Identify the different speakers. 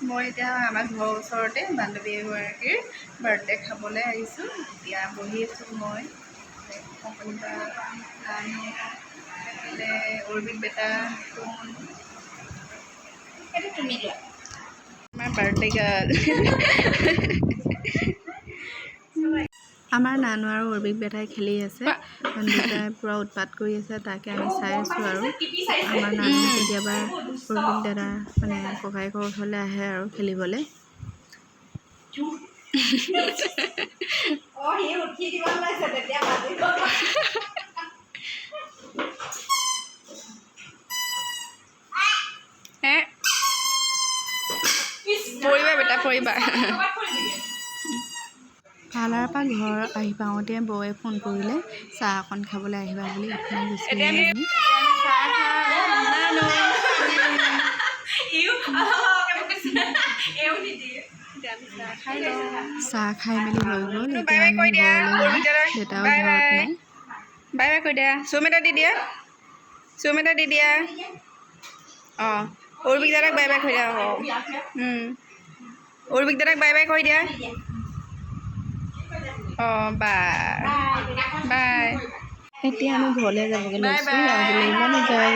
Speaker 1: মই এতিয়া আমাৰ ঘৰৰ ওচৰতে বান্ধৱী এগৰাকীৰ বাৰ্থডে খাবলৈ আহিছোঁ। এতিয়া বহি আছোঁ মই অৰ্বিত বেটা কোন এইটো তুমি লোৱা আমাৰ বাৰ্থডে গাৰ্ল আমাৰ নানু আৰু অৰ্বিত বেটাই খেলি আছে। দুটাই পূৰা উৎপাত কৰি আছে, তাকে আমি চাই আছোঁ। আৰু আমাৰ নানু কেতিয়াবা অৰ্বিত দাদা মানে ককায়েকৰ ওচৰলৈ আহে আৰু খেলিবলৈ। পৰিবা বেটা পৰিবা। পাৰ্লাৰৰ পৰা ঘৰ আহি পাওঁতে বৌয়ে ফোন কৰিলে চাহ অকণ খাবলৈ আহিবা বুলি। চাহ খাই মেলি হৈ গ'ল। এতিয়া আমি ঘৰলৈ যাম, দেউতাও ঘৰত নাই। বাই বাই কৈ দিয়া, চুম এটা দি দিয়া, চুম এটা দি দিয়া। অঁ অৰ্বিক দাদাক বাই বাই কৈ দিয়া। অৰ্বিক দাদাক বাই বাই কৈ দিয়া। অঁ বাই বাই। এতিয়া আমি ঘৰলৈ যাবগৈ লৈছোঁ। আজিলৈ ইমানে যায়।